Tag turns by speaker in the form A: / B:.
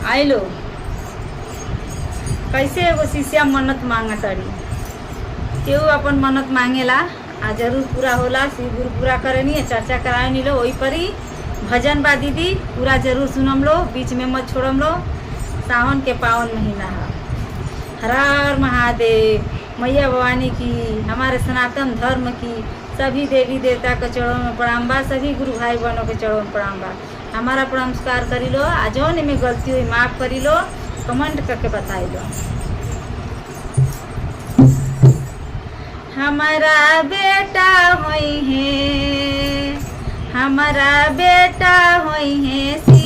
A: आइलो कैसे एगो शिष्या मन्नत मांगा तड़ी। केहू अपन मन्नत मांगेला आ जरूर पूरा होला। शिव गुरु पूरा करेनी चर्चा कराए नी लो वही पर ही भजन बा दीदी पूरा जरूर सुनम लो, बीच में मत छोड़म लो। सावन के पावन महीना है। हर हर महादेव। मैया भवानी की, हमारे सनातन धर्म की सभी देवी देवता के चरणों में प्रणाम बा। सभी गुरु भाई बहनों के चरणों में प्रणाम बा। हमारा नमस्कार करी लो। आ जौन में गलती हुई माफ करी लो, कमेंट करके बताई लो। हमारा बेटा होई है, हमारा बेटा होई है।